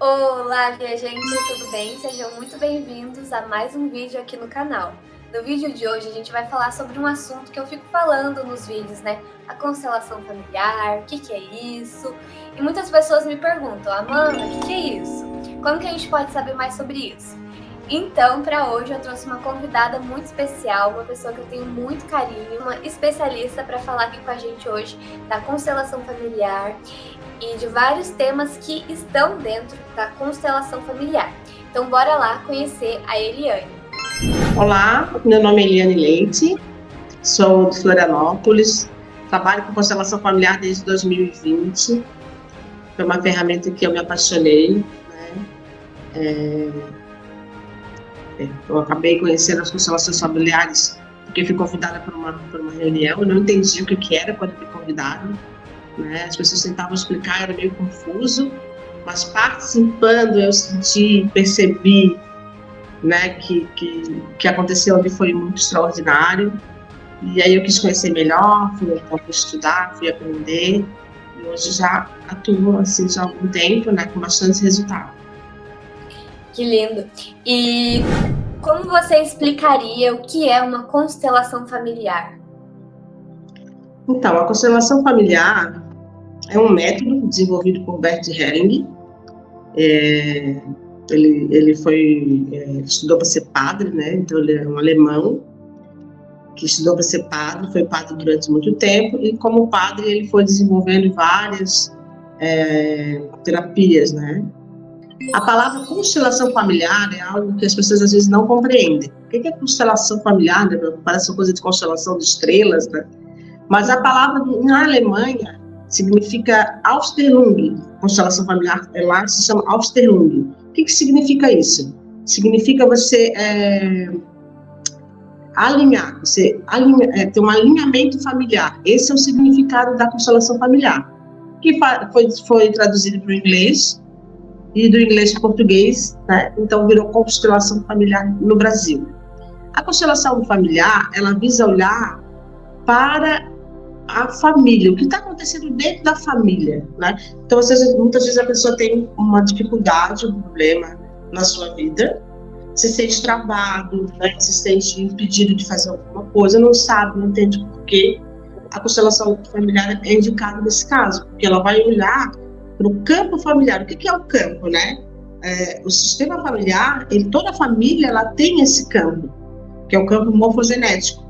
Olá, viajante, tudo bem? Sejam muito bem-vindos a mais um vídeo aqui no canal. No vídeo de hoje a gente vai falar sobre um assunto que eu fico falando nos vídeos, né? A constelação familiar, o que é isso? E muitas pessoas me perguntam, Amanda, o que é isso? Como que a gente pode saber mais sobre isso? Então, para hoje eu trouxe uma convidada muito especial, uma pessoa que eu tenho muito carinho, uma especialista para falar aqui com a gente hoje da constelação familiar e de vários temas que estão dentro da constelação familiar. Então, bora lá conhecer a Eliane. Olá, meu nome é Eliane Leite, sou de Florianópolis, trabalho com constelação familiar desde 2020. Foi uma ferramenta que eu me apaixonei, né? Eu acabei conhecendo as constelações familiares porque fui convidada para uma reunião. Eu não entendi o que era quando me convidaram, né? As pessoas tentavam explicar, era meio confuso, mas participando eu senti, percebi, né, que aconteceu ali foi muito extraordinário. E aí eu quis conhecer melhor, fui estudar, fui aprender, e hoje já atuo assim já há algum tempo, né, com bastante resultado. Que lindo! E como você explicaria o que é uma constelação familiar? Então, a constelação familiar é um método desenvolvido por Bert Helling. Ele estudou para ser padre, né? Então ele é um alemão que estudou para ser padre, foi padre durante muito tempo, e como padre ele foi desenvolvendo várias terapias, né? A palavra constelação familiar é algo que as pessoas às vezes não compreendem. O que é constelação familiar? Né? Parece uma coisa de constelação de estrelas, né? Mas a palavra na Alemanha significa Austerlung. Constelação familiar lá se chama Austerlung. O que significa isso? Significa você alinhar, ter um alinhamento familiar. Esse é o significado da constelação familiar, que foi traduzido para o inglês e do inglês para o português, né? Então virou constelação familiar no Brasil. A constelação familiar, ela visa olhar para a família, o que está acontecendo dentro da família, né? Então, muitas vezes a pessoa tem uma dificuldade, um problema na sua vida, se sente travado, né? Se sente impedido de fazer alguma coisa, não sabe, não entende por quê. A constelação familiar é indicada nesse caso, porque ela vai olhar para o campo familiar. O que é o campo, né? O sistema familiar, toda família, ela tem esse campo, que é o campo morfogenético.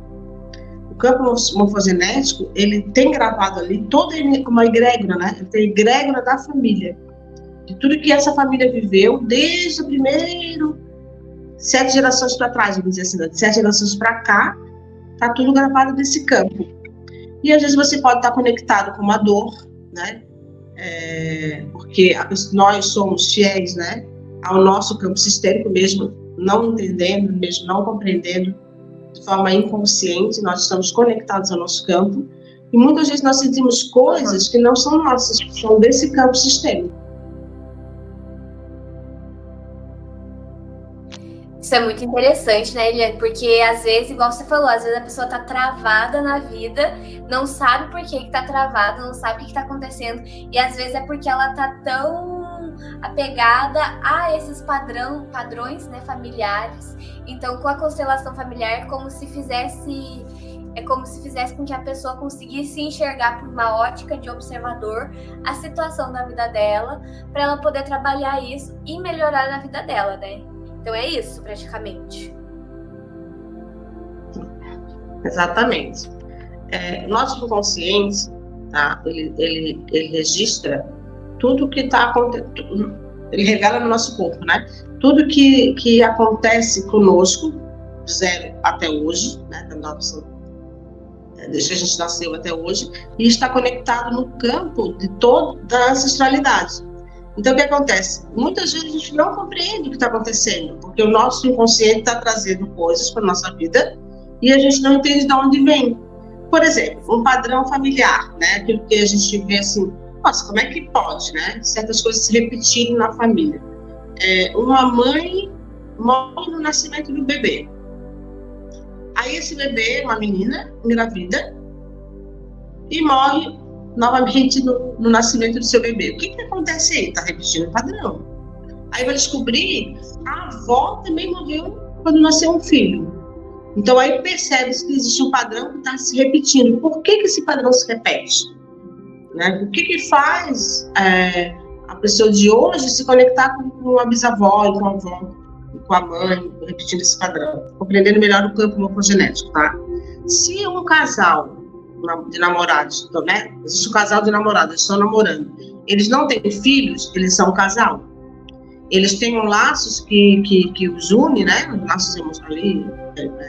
O campo morfogenético, ele tem gravado ali toda uma egrégora, né? Ele tem a egrégora da família, de tudo que essa família viveu desde o primeiro 7 gerações para trás, vamos dizer assim, de 7 gerações para cá, tá tudo gravado nesse campo. E às vezes você pode estar conectado com uma dor, né? Porque nós somos fiéis, né, ao nosso campo sistêmico, mesmo não entendendo, mesmo não compreendendo, de forma inconsciente, nós estamos conectados ao nosso campo, e muitas vezes nós sentimos coisas que não são nossas, são desse campo sistêmico. Isso é muito interessante, né, Eliane? Porque às vezes, igual você falou, às vezes a pessoa tá travada na vida, não sabe por que tá travada, não sabe o que tá acontecendo, e às vezes é porque ela tá tão apegada a esses padrões, né, familiares. Então, com a constelação familiar, é como se fizesse com que a pessoa conseguisse enxergar por uma ótica de observador a situação da vida dela, para ela poder trabalhar isso e melhorar na vida dela, né? Então é isso, praticamente. Exatamente. Nosso subconsciente, tá? Ele registra tudo que está acontecendo, ele revela no nosso corpo, né? Tudo que acontece conosco, de zero até hoje, né? Desde que a gente nasceu até hoje, e está conectado no campo de toda a ancestralidade. Então, o que acontece? Muitas vezes a gente não compreende o que está acontecendo, porque o nosso inconsciente está trazendo coisas para a nossa vida e a gente não entende de onde vem. Por exemplo, um padrão familiar, né? Aquilo que a gente vê assim, nossa, como é que pode, né? Certas coisas se repetirem na família. Uma mãe morre no nascimento do bebê. Aí esse bebê, uma menina, engravida e morre novamente no nascimento do seu bebê. O que acontece aí? Está repetindo o padrão. Aí vai descobrir, a avó também morreu quando nasceu um filho. Então aí percebe-se que existe um padrão que está se repetindo. Por que esse padrão se repete? Né? O que faz a pessoa de hoje se conectar com a bisavó e com a avó, e com a mãe, repetindo esse padrão, compreendendo melhor o campo morfogenético, tá? Se um casal de namorados, então, né? Existe um casal de namorados, eles estão namorando, eles não têm filhos, eles são um casal. Eles têm laços que os unem, né? Laços ali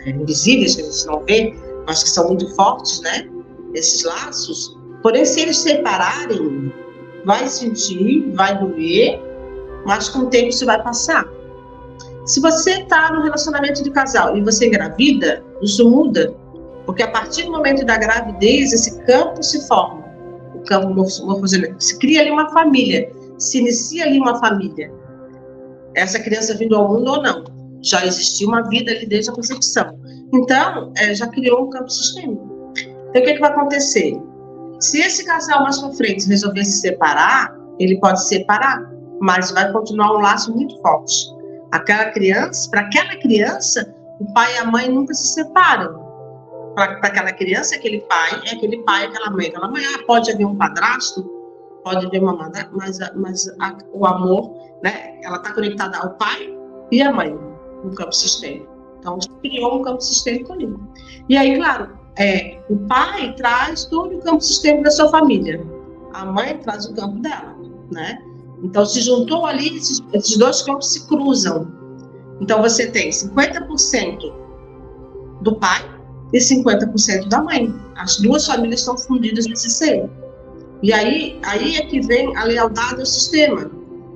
invisíveis, que a gente não vê, mas que são muito fortes, né? Esses laços. Porém, se eles separarem, vai sentir, vai doer, mas com o tempo isso vai passar. Se você está no relacionamento de casal e você engravida, isso muda, porque a partir do momento da gravidez, esse campo se forma, o campo morfogenético. Se cria ali uma família, se inicia ali uma família. Essa criança vindo ao mundo ou não, já existiu uma vida ali desde a concepção. Então, já criou um campo sistêmico. Então, o que vai acontecer? Se esse casal mais para frente resolver se separar, ele pode se separar, mas vai continuar um laço muito forte. Para aquela criança, o pai e a mãe nunca se separam. Para aquela criança, aquele pai, aquela mãe. Pode haver um padrasto, pode haver uma madrasta, mas o amor, né, ela está conectada ao pai e à mãe no campo sistêmico. Então, criou um campo sistêmico ali. E aí, claro, o pai traz todo o campo sistêmico da sua família. A mãe traz o campo dela, né? Então, se juntou ali, esses dois campos se cruzam. Então, você tem 50% do pai e 50% da mãe. As duas famílias estão fundidas nesse ser. E aí é que vem a lealdade ao sistema.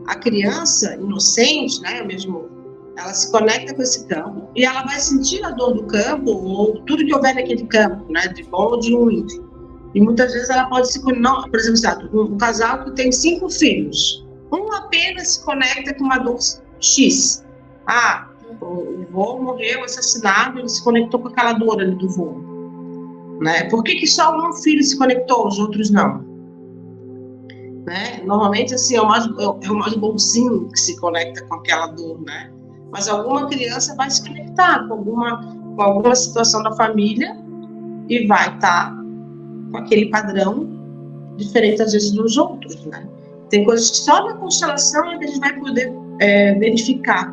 A criança inocente, né, mesmo, ela se conecta com esse campo e ela vai sentir a dor do campo ou tudo que houver naquele campo, né, de bom ou de ruim. E muitas vezes ela pode se conectar, por exemplo, um casal que tem 5 filhos, um apenas se conecta com uma dor X. O vô morreu assassinado, ele se conectou com aquela dor ali do vô. Né? Por que só um filho se conectou, os outros não? Né? Normalmente, assim, é o mais bonzinho que se conecta com aquela dor, né? Mas alguma criança vai se conectar com alguma situação da família e vai estar com aquele padrão diferente, às vezes, dos outros, né? Tem coisas que só na constelação é que a gente vai poder verificar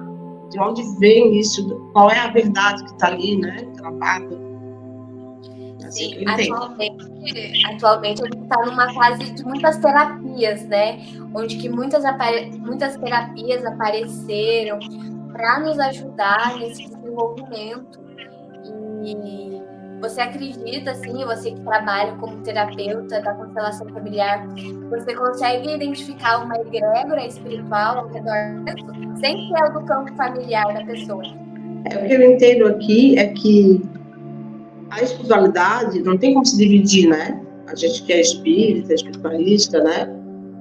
de onde vem isso, qual é a verdade que está ali, né? Gravada. Sim, atualmente a gente está numa fase de muitas terapias, né? Onde que muitas terapias apareceram para nos ajudar nesse desenvolvimento. E você acredita, assim, você que trabalha como terapeuta da constelação familiar, você consegue identificar uma egrégora espiritual ao redor disso, sem ser do campo familiar da pessoa? O que eu entendo aqui é que a espiritualidade não tem como se dividir, né? A gente que é espírita, espiritualista, né?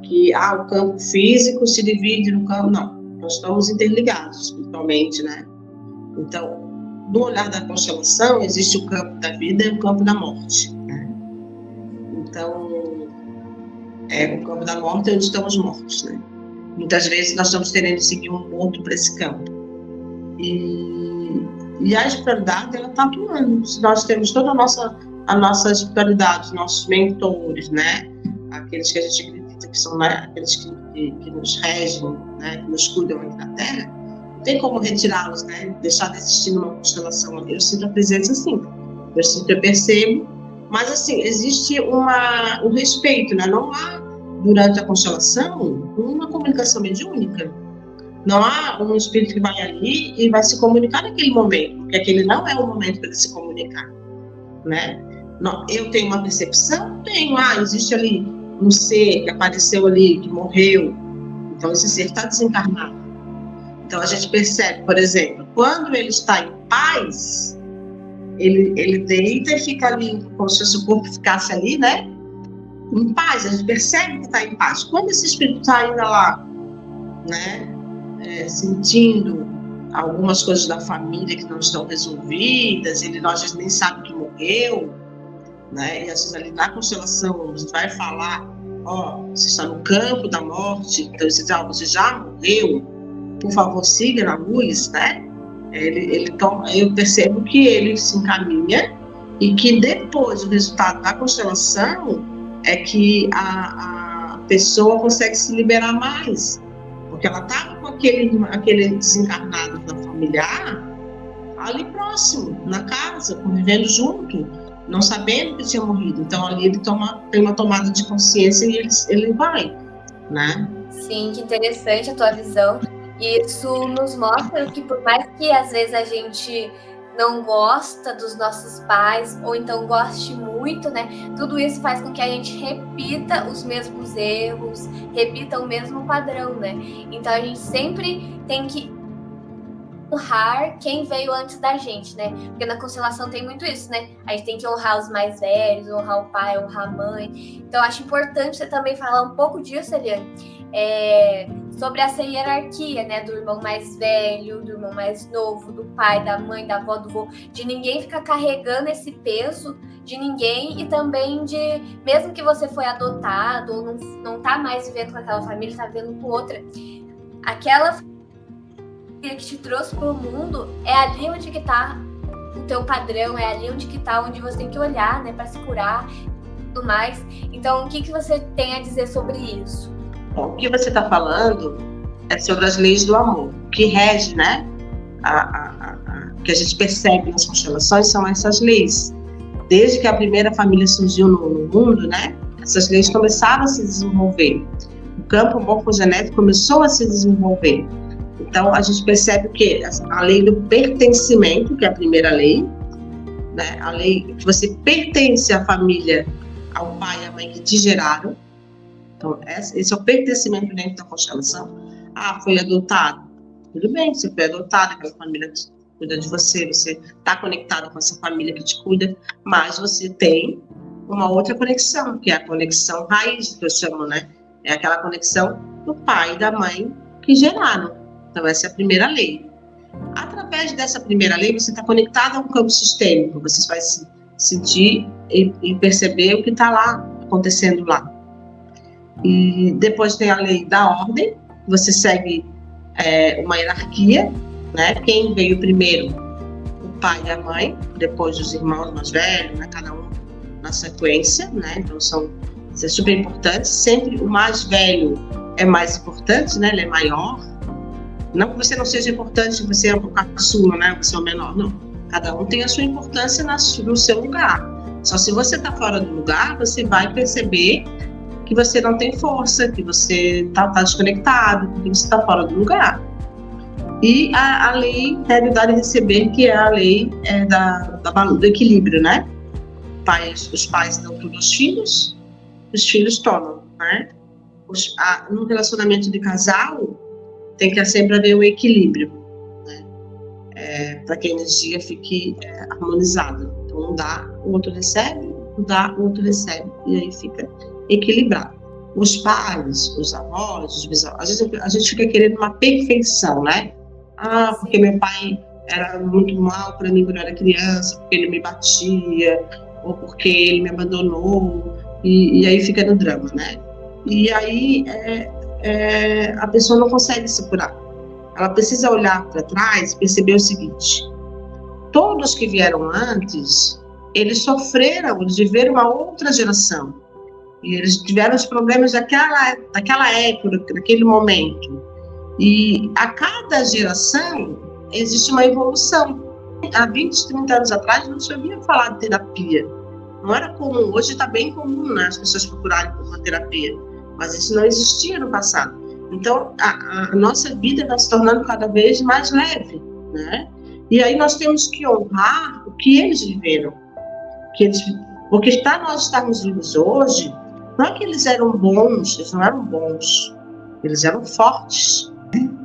Que o campo físico se divide no campo... Não, nós estamos interligados espiritualmente, né? Então, no olhar da constelação, existe o campo da vida e o campo da morte, né? Então, o campo da morte é onde estamos mortos, né? Muitas vezes nós estamos querendo seguir um morto para esse campo. E a espiritualidade, ela está atuando. Nós temos toda a nossa espiritualidade, nossos mentores, né? Aqueles que a gente acredita que são, né? Aqueles que nos regem, né? Que nos cuidam aqui na Terra. Não tem como retirá-los, né? Deixar de existir numa constelação. Eu sinto a presença, sim. Eu percebo. Mas, assim, existe um respeito, né? Não há, durante a constelação, uma comunicação mediúnica. Não há um espírito que vai ali e vai se comunicar naquele momento, porque aquele não é o momento para ele se comunicar, né? Não, eu tenho uma percepção? Tenho. Existe ali um ser que apareceu ali, que morreu. Então, esse ser está desencarnado. Então, a gente percebe, por exemplo, quando ele está em paz, ele deita e fica ali, como se o corpo ficasse ali, né? Em paz, a gente percebe que está em paz. Quando esse espírito está ainda lá, né? Sentindo algumas coisas da família que não estão resolvidas, ele às vezes nem sabe que morreu, né? E às vezes ali na constelação a gente vai falar, você está no campo da morte, então você já morreu, por favor, siga na luz, né? Eu percebo que ele se encaminha e que depois o resultado da constelação é que a pessoa consegue se liberar mais, porque ela estava com aquele desencarnado da familiar ali próximo, na casa, convivendo junto, não sabendo que tinha morrido. Então ali ele tem uma tomada de consciência e ele vai, né? Sim, que interessante a tua visão. E isso nos mostra que por mais que às vezes a gente não gosta dos nossos pais, ou então goste muito, né? Tudo isso faz com que a gente repita os mesmos erros, repita o mesmo padrão, né? Então a gente sempre tem que honrar quem veio antes da gente, né? Porque na constelação tem muito isso, né? A gente tem que honrar os mais velhos, honrar o pai, honrar a mãe. Então, eu acho importante você também falar um pouco disso, Eliane, sobre essa hierarquia, né? Do irmão mais velho, do irmão mais novo, do pai, da mãe, da avó, do vô, de ninguém ficar carregando esse peso de ninguém e também de, mesmo que você foi adotado ou não tá mais vivendo com aquela família, tá vivendo com outra, aquela que te trouxe para o mundo, é ali onde que tá o teu padrão, é ali onde que tá, onde você tem que olhar, né, para se curar e tudo mais. Então, o que você tem a dizer sobre isso? Bom, o que você está falando é sobre as leis do amor, que rege, né, que a gente percebe nas constelações são essas leis. Desde que a primeira família surgiu no mundo, né, essas leis começaram a se desenvolver. O campo morfogenético começou a se desenvolver. Então, a gente percebe que a lei do pertencimento, que é a primeira lei, né? A lei que você pertence à família, ao pai e à mãe que te geraram. Então, esse é o pertencimento dentro da constelação. Foi adotado. Tudo bem, você foi adotado, aquela família que cuida de você está conectado com essa família que te cuida, mas você tem uma outra conexão, que é a conexão raiz, que eu chamo, né? É aquela conexão do pai e da mãe que geraram. Então, essa é a primeira lei. Através dessa primeira lei, você está conectado a um campo sistêmico. Você vai se sentir e perceber o que está lá, acontecendo lá. E depois tem a lei da ordem. Você segue uma hierarquia, né? Quem veio primeiro? O pai e a mãe. Depois os irmãos mais velhos, né? Cada um na sequência, né? Então, isso é super importante. Sempre o mais velho é mais importante, né? Ele é maior. Não que você não seja importante, você é um caçula, né? Você é o menor, não. Cada um tem a sua importância no seu lugar. Só se você está fora do lugar, você vai perceber que você não tem força, que você está desconectado, que você está fora do lugar. E a lei é de dar e receber, que é a lei do equilíbrio, né? Os pais dão tudo aos filhos, os filhos tomam, né? No relacionamento de casal, tem que sempre haver um equilíbrio, né? Para que a energia fique harmonizada. Então, um dá, o outro recebe, um dá, o outro recebe, e aí fica equilibrado. Os pais, os avós, os bisavós, às vezes a gente fica querendo uma perfeição, né? Porque meu pai era muito mal para mim quando eu era criança, porque ele me batia, ou porque ele me abandonou, e aí fica no drama, né? E aí a pessoa não consegue se curar. Ela precisa olhar para trás e perceber o seguinte: todos que vieram antes, eles sofreram, eles viveram uma outra geração. E eles tiveram os problemas daquela época, daquele momento. E a cada geração existe uma evolução. Há 20, 30 anos atrás não se ouvia falar de terapia. Não era comum. Hoje está bem comum, né, as pessoas procurarem por uma terapia. Mas isso não existia no passado. Então, a nossa vida está se tornando cada vez mais leve, né? E aí nós temos que honrar o que eles viveram. Porque para nós estarmos vivos hoje, não é que eles eram bons, eles não eram bons. Eles eram fortes.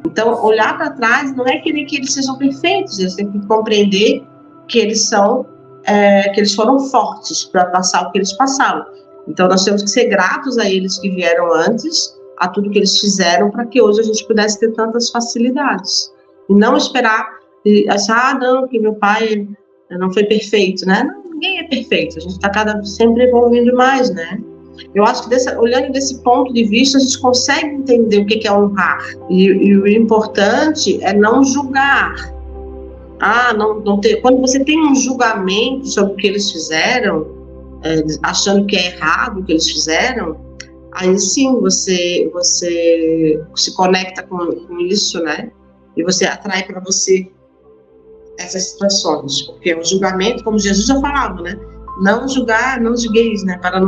Então, olhar para trás não é querer que eles sejam perfeitos. Eles têm que compreender que eles foram fortes para passar o que eles passaram. Então, nós temos que ser gratos a eles que vieram antes, a tudo que eles fizeram, para que hoje a gente pudesse ter tantas facilidades. E não esperar e achar, não, que meu pai não foi perfeito, né? Não, ninguém é perfeito, a gente está sempre evoluindo mais, né? Eu acho que olhando desse ponto de vista, a gente consegue entender o que é honrar. E o importante é não julgar. Não ter. Quando você tem um julgamento sobre o que eles fizeram, achando que é errado o que eles fizeram, aí sim você se conecta com isso, né? E você atrai para você essas situações. Porque o julgamento, como Jesus já falava, né? Não julgueis, né? Para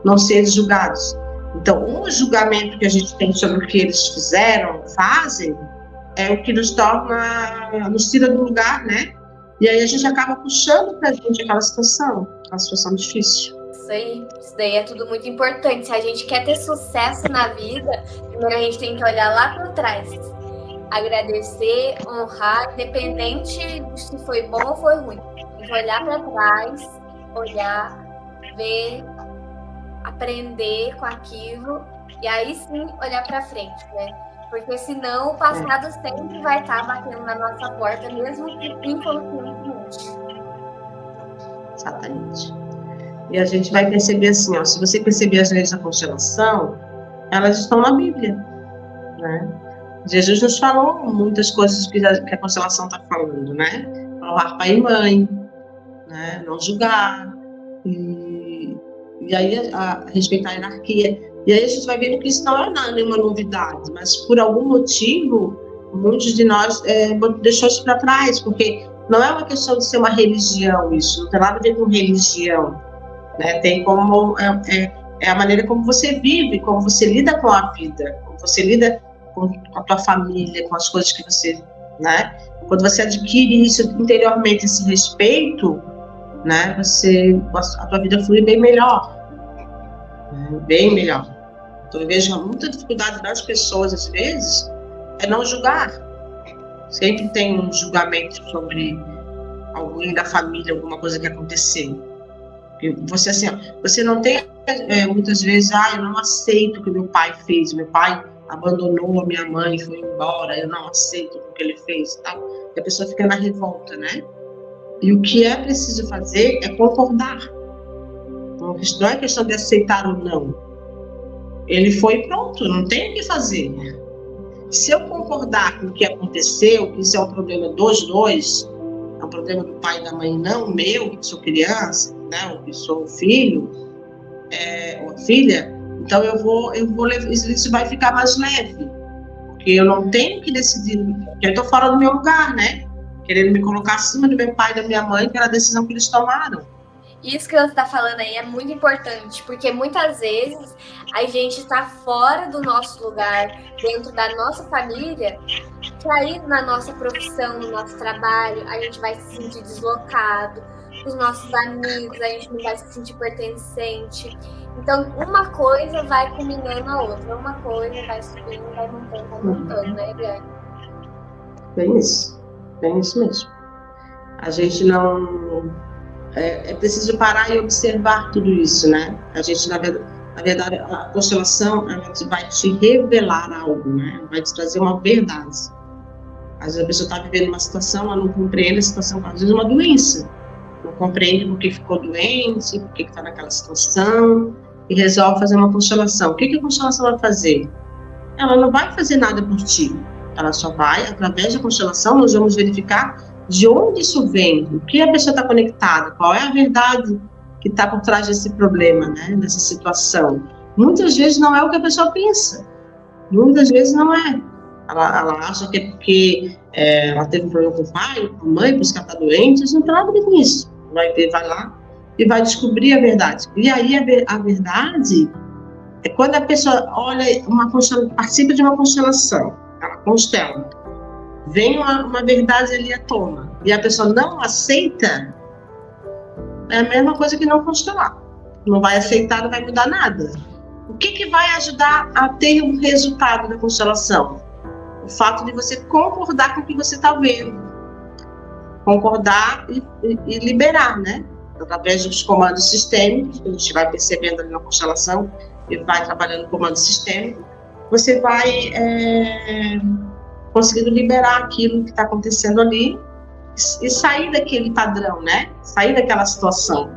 não serem julgados. Então, o julgamento que a gente tem sobre o que eles fazem, é o que nos tira do lugar, né? E aí a gente acaba puxando pra gente aquela situação difícil. Isso daí é tudo muito importante. Se a gente quer ter sucesso na vida, primeiro a gente tem que olhar lá para trás. Agradecer, honrar, independente de se foi bom ou foi ruim. Tem que olhar para trás, ver, aprender com aquilo e aí sim olhar para frente, né? Porque senão o passado sempre vai estar batendo na nossa porta, mesmo que inconscientemente. Exatamente. E a gente vai perceber assim, se você perceber as leis da constelação, elas estão na Bíblia, né? Jesus nos falou muitas coisas que a constelação está falando, né? Honrar pai e mãe, né? Não julgar, e aí respeitar a hierarquia. E aí a gente vai vendo que isso não é nenhuma novidade, mas por algum motivo, muitos de nós deixou isso para trás, porque não é uma questão de ser uma religião isso, não tem nada a ver com religião, né? Tem como, é a maneira como você vive, como você lida com a vida, como você lida com a tua família, com as coisas que você, né? Quando você adquire isso interiormente, esse respeito, né? A tua vida flui bem melhor. Bem melhor. Então eu vejo muita dificuldade das pessoas às vezes é não julgar. Sempre tem um julgamento sobre alguém da família, alguma coisa que aconteceu. Você não tem muitas vezes, eu não aceito o que meu pai fez, meu pai abandonou a minha mãe, foi embora, eu não aceito o que ele fez, tal. E a pessoa fica na revolta, né? E o que é preciso fazer é concordar. Não é questão de aceitar ou não. Ele foi pronto, não tem o que fazer. Se eu concordar com o que aconteceu, que isso é um problema dos dois, é um problema do pai e da mãe, não meu, que sou criança, né, ou que sou filho, ou filha, então eu vou levar, isso vai ficar mais leve. Porque eu não tenho que decidir, porque eu estou fora do meu lugar, né? Querendo me colocar acima do meu pai e da minha mãe pela decisão que eles tomaram. Isso que você está falando aí é muito importante, porque muitas vezes a gente está fora do nosso lugar, dentro da nossa família, que aí na nossa profissão, no nosso trabalho, a gente vai se sentir deslocado, os nossos amigos, a gente não vai se sentir pertencente. Então, uma coisa vai combinando a outra, uma coisa vai subindo, vai montando, né, Bianca? Bem isso mesmo. A gente não... É preciso parar e observar tudo isso, né? A gente, na verdade, a constelação, ela vai te revelar algo, né? Vai te trazer uma verdade. Às vezes a pessoa está vivendo uma situação, ela não compreende a situação, às vezes uma doença. Não compreende por que ficou doente, por que está naquela situação, e resolve fazer uma constelação. O que a constelação vai fazer? Ela não vai fazer nada por ti. Ela só vai, através da constelação, nós vamos verificar de onde isso vem, o que a pessoa está conectada, qual é a verdade que está por trás desse problema, né, dessa situação. Muitas vezes não é o que a pessoa pensa, muitas vezes não é. Ela acha que é porque ela teve um problema com o pai, com a mãe, por isso que ela está doente, isso não tem nada a ver com isso. Vai lá e vai descobrir a verdade. E aí a verdade é quando a pessoa participa de uma constelação, ela constela, vem uma verdade ali à tona, e a pessoa não aceita, é a mesma coisa que não constelar. Não vai aceitar, não vai mudar nada. O que vai ajudar a ter um resultado da constelação? O fato de você concordar com o que você está vendo. Concordar e liberar, né? Através dos comandos sistêmicos, que a gente vai percebendo ali na constelação, e vai trabalhando no comando sistêmico, você vai conseguindo liberar aquilo que está acontecendo ali e sair daquele padrão, né? Sair daquela situação.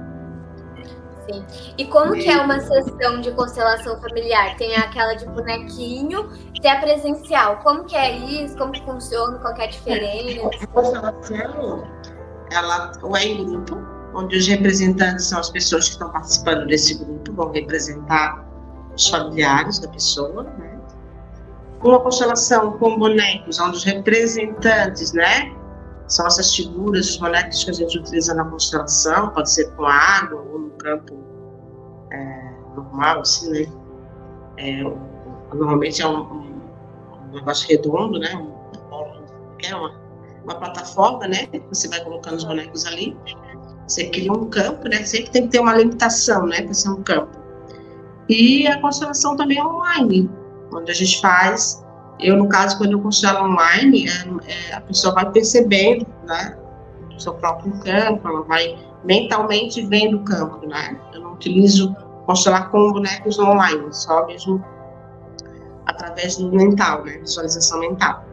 Sim. E como que é uma sessão de constelação familiar? Tem aquela de bonequinho, tem a presencial. Como que é isso? Como que funciona? Qual que é a diferença? A constelação, ela é em grupo, onde os representantes são as pessoas que estão participando desse grupo, vão representar os familiares da pessoa, né? Uma constelação com bonecos, onde os representantes, né, são essas figuras, os bonecos que a gente utiliza na constelação, pode ser com água ou no campo normal, assim, né? Normalmente é um negócio redondo, né? Uma plataforma, né? Você vai colocando os bonecos ali, você cria um campo, né? Sempre tem que ter uma limitação, né? Para ser um campo. E a constelação também é online, onde a gente faz. Eu, no caso, quando eu constelo online, a pessoa vai percebendo, né, o seu próprio campo, ela vai mentalmente vendo o campo, né? Eu não utilizo constelar com bonecos online, só mesmo através do mental, né? Visualização mental.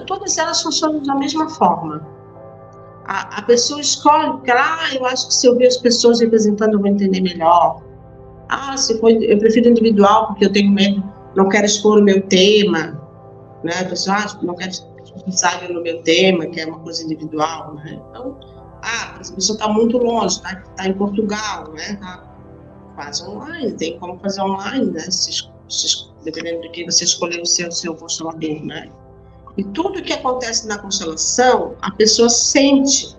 Todas elas funcionam da mesma forma. A pessoa escolhe, porque eu acho que se eu ver as pessoas representando, eu vou entender melhor. Eu prefiro individual, porque eu tenho medo, não quero expor o meu tema, né? A pessoa, não quero pensar no meu tema, que é uma coisa individual, né? Então, a pessoa está muito longe, tá em Portugal, né? Faz online, tem como fazer online, né? Dependendo do que você escolher o seu constelador, né? E tudo que acontece na constelação, a pessoa sente,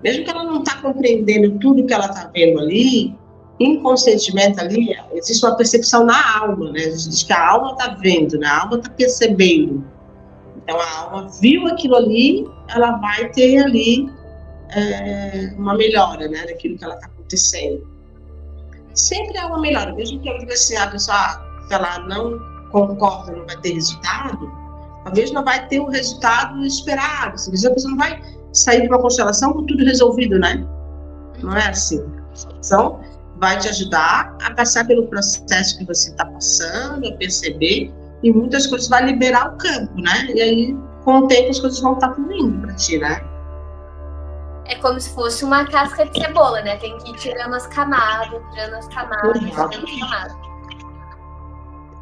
mesmo que ela não está compreendendo tudo que ela está vendo ali, inconscientemente ali, existe uma percepção na alma, né? A gente diz que a alma está vendo, né? A alma está percebendo. Então, a alma viu aquilo ali, ela vai ter ali uma melhora, né? Daquilo que ela está acontecendo. Sempre há uma melhora, mesmo que a pessoa, se ela não concorda, não vai ter resultado, talvez não vai ter o resultado esperado. A pessoa não vai sair de uma constelação com tudo resolvido, né? Não é assim. A constelação vai te ajudar a passar pelo processo que você está passando, a perceber, e muitas coisas vai liberar o campo, né? E aí, com o tempo, as coisas vão estar fluindo para ti, né? É como se fosse uma casca de cebola, né? Tem que ir tirando as camadas, tirando as camadas.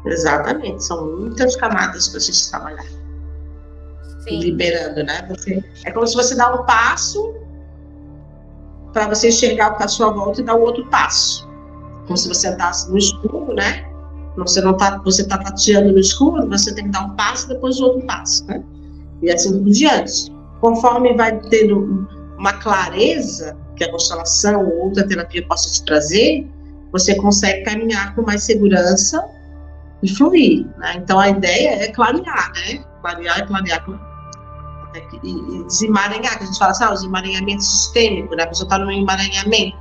Exatamente, são muitas camadas para você trabalhar. Sim. Liberando, né? É como se você dá um passo para você enxergar a sua volta e dar o outro passo. Como se você entrasse no escuro, né? Você está tateando no escuro, você tem que dar um passo e depois o outro passo, né? E assim por diante. Conforme vai tendo uma clareza que a constelação ou outra terapia possa te trazer, você consegue caminhar com mais segurança e fluir, né? Então a ideia é clarear, né? Clarear e desemaranhar, que a gente fala assim, os emaranhamentos sistêmicos, né? A pessoa está no emaranhamento.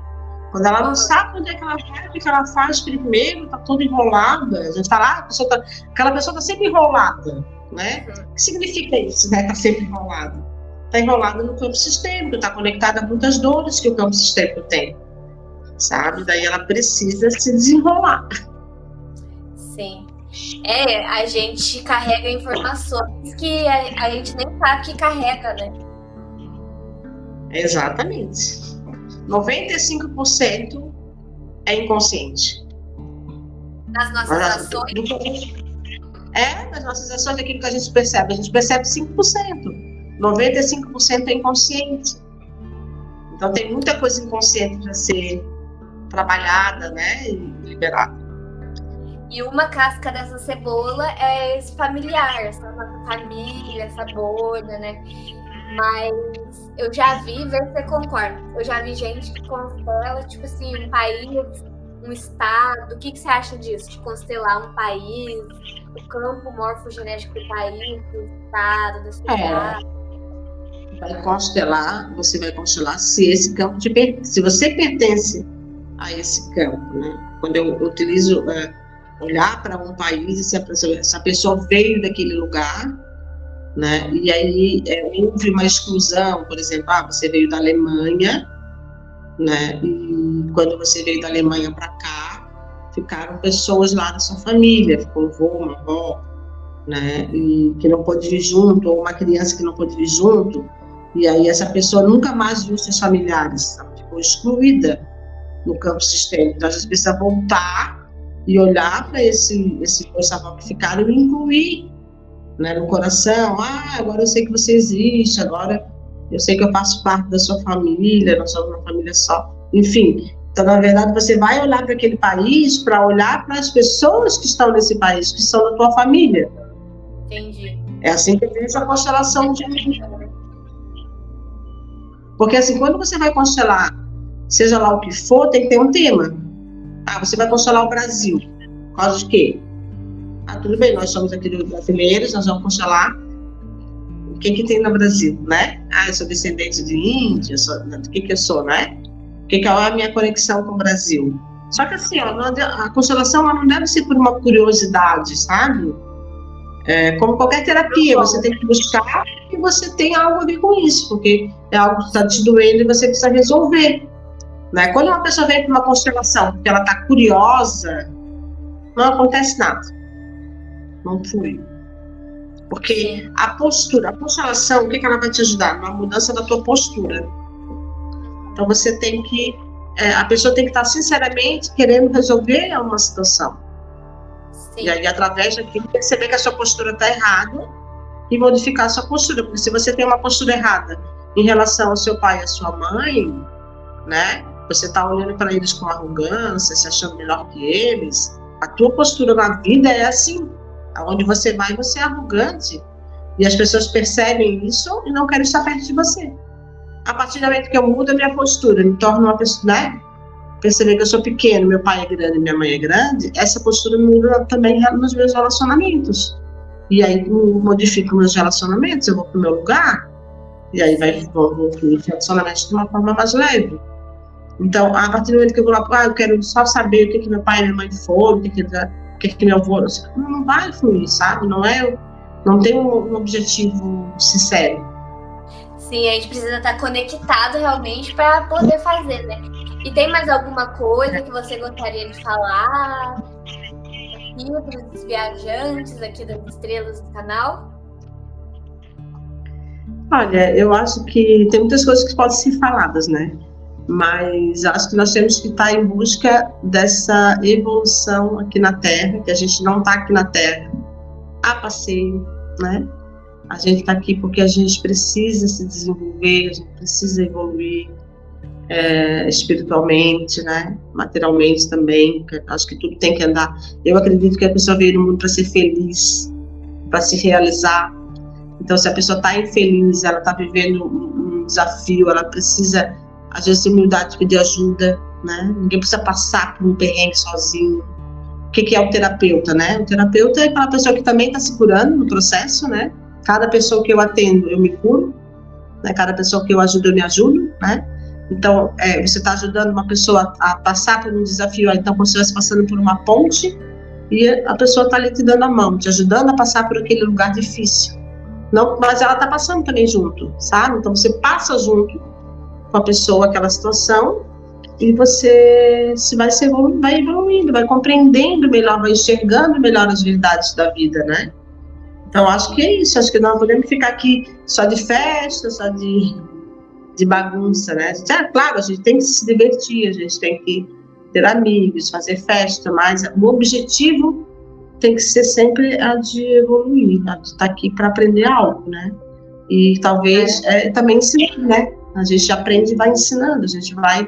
Quando ela não sabe onde é que ela vai, o que ela faz primeiro, está toda enrolada. A gente fala, aquela pessoa está sempre enrolada, né? O que significa isso, né? Está sempre enrolada. Está enrolada no campo sistêmico, está conectada a muitas dores que o campo sistêmico tem, sabe? Daí ela precisa se desenrolar. Sim. A gente carrega informações que a gente nem sabe que carrega, né? Exatamente. 95% é inconsciente. Das nossas ações? Das nossas ações, daquilo que a gente percebe. A gente percebe 5%. 95% é inconsciente. Então, tem muita coisa inconsciente para ser trabalhada, né? E liberada. E uma casca dessa cebola é esse familiar, essa nossa família, essa bolha, né? Mas eu já vi, vê se você concorda, eu já vi gente que constela, tipo assim, um país, um estado. O que você acha disso? De constelar um país, o campo morfogenético do país, do estado, da cidade? Você vai constelar se esse campo te pertence, se você pertence a esse campo, né? Quando eu utilizo olhar para um país, se a pessoa veio daquele lugar, né? E aí houve uma exclusão, por exemplo, você veio da Alemanha, né? E quando você veio da Alemanha para cá, ficaram pessoas lá da sua família, ficou um avô, uma avó, né? E que não pôde vir junto, ou uma criança que não pôde vir junto, e aí essa pessoa nunca mais viu seus familiares, ficou excluída no campo sistêmico. Então, a gente precisa voltar e olhar para esses dois avós que ficaram e incluir, né, no coração. Agora eu sei que você existe, agora eu sei que eu faço parte da sua família, nós somos uma família só. Enfim, então, na verdade, você vai olhar para aquele país para olhar para as pessoas que estão nesse país, que são da tua família. Entendi. É assim que vem essa constelação de mim. Porque assim, quando você vai constelar, seja lá o que for, tem que ter um tema. Você vai constelar o Brasil. Por causa de quê? Tudo bem, nós somos aqui brasileiros, nós vamos constelar o que tem no Brasil, né? Eu sou descendente de índio, o que eu sou, né? O que é a minha conexão com o Brasil? Só que assim, a constelação ela não deve ser por uma curiosidade, sabe? Como qualquer terapia, você tem que buscar e você tem algo a ver com isso, porque é algo que está te doendo e você precisa resolver. Né? Quando uma pessoa vem para uma constelação porque ela está curiosa, não acontece nada. Não flui. Porque a constelação, o que ela vai te ajudar? Uma mudança da tua postura. Então você tem que, a pessoa tem que estar sinceramente querendo resolver uma situação. Sim. E aí, através daquilo, perceber que a sua postura está errada e modificar a sua postura. Porque se você tem uma postura errada em relação ao seu pai e à sua mãe, né? Você está olhando para eles com arrogância, se achando melhor que eles. A tua postura na vida é assim. Aonde você vai, você é arrogante. E as pessoas percebem isso e não querem estar perto de você. A partir do momento que eu mudo a minha postura, me torno uma pessoa, né? Perceber que eu sou pequeno, meu pai é grande, minha mãe é grande, essa postura muda também nos meus relacionamentos. E aí modifico meus relacionamentos, eu vou para o meu lugar, e aí vou fluir relacionamentos de uma forma mais leve. Então, a partir do momento que eu vou lá, eu quero só saber o que meu pai e minha mãe foram, o que meu avô... Não vai fluir, sabe? Não tem um objetivo sincero. Sim, a gente precisa estar conectado realmente para poder fazer, né? E tem mais alguma coisa que você gostaria de falar aqui para os viajantes aqui das estrelas do canal? Olha, eu acho que tem muitas coisas que podem ser faladas, né? Mas acho que nós temos que estar em busca dessa evolução aqui na Terra, que a gente não está aqui na Terra a passeio, né? A gente está aqui porque a gente precisa se desenvolver, a gente precisa evoluir espiritualmente, né? Materialmente também. Acho que tudo tem que andar. Eu acredito que a pessoa veio no mundo para ser feliz, para se realizar. Então, se a pessoa está infeliz, ela está vivendo um desafio, ela precisa, às vezes, ter humildade de pedir ajuda, né? Ninguém precisa passar por um perrengue sozinho. O que é o terapeuta, né? O terapeuta é aquela pessoa que também está se curando no processo, né? Cada pessoa que eu atendo, eu me curo, né? Cada pessoa que eu ajudo, eu me ajudo, né? Então, você está ajudando uma pessoa a passar por um desafio, então, como se estivesse passando por uma ponte, e a pessoa está ali te dando a mão, te ajudando a passar por aquele lugar difícil. Não, mas ela está passando também junto, sabe? Então, você passa junto com a pessoa aquela situação e você vai evoluindo, vai compreendendo melhor, vai enxergando melhor as verdades da vida, né? Então, acho que é isso. Acho que nós não podemos ficar aqui só de festa, só de bagunça, né? Claro, a gente tem que se divertir, a gente tem que ter amigos, fazer festa, mas o objetivo tem que ser sempre a de evoluir, a de estar aqui para aprender algo, né? E talvez também ensinar, né? A gente aprende e vai ensinando, a gente vai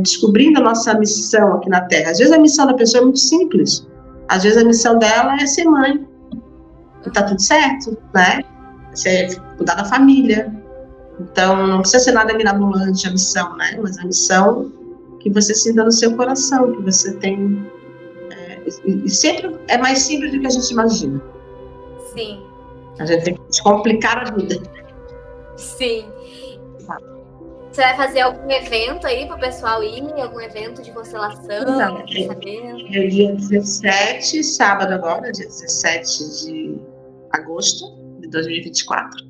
descobrindo a nossa missão aqui na Terra. Às vezes a missão da pessoa é muito simples, às vezes a missão dela é ser mãe, e tá tudo certo, né? Você cuidar da família. Então, não precisa ser nada mirabolante a missão, né? Mas a missão que você sinta no seu coração, que você tem... E sempre é mais simples do que a gente imagina. Sim. A gente tem que descomplicar a vida. Sim. Você vai fazer algum evento aí para o pessoal ir? Algum evento de constelação? Não, é dia 17, sábado agora, dia 17 de agosto de 2024.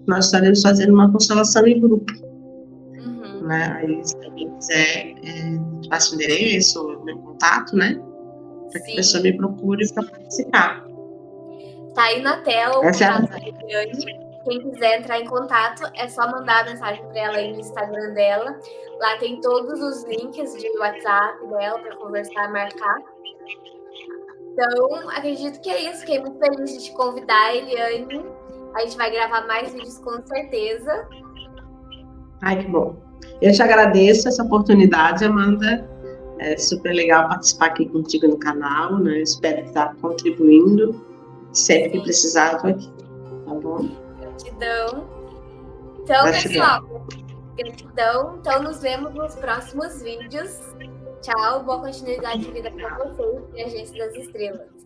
Nós estaremos fazendo uma constelação em grupo. Né? Aí, se alguém quiser, passa o endereço, o meu contato, né? Para que a pessoa me procure para participar. Tá aí na tela o contato da Eliane. quem quiser entrar em contato, é só mandar a mensagem para ela aí no Instagram dela. Lá tem todos os links de WhatsApp dela para conversar, marcar. Então, acredito que é isso. Fiquei muito feliz de te convidar, Eliane. A gente vai gravar mais vídeos com certeza. Ai, que bom. Eu te agradeço essa oportunidade, Amanda. É super legal participar aqui contigo no canal, né? Espero estar contribuindo. Sempre que precisar, estou aqui. Tá bom? Gratidão. Então, pessoal, gratidão. Então, nos vemos nos próximos vídeos. Tchau, boa continuidade de vida para vocês e Agência das Estrelas.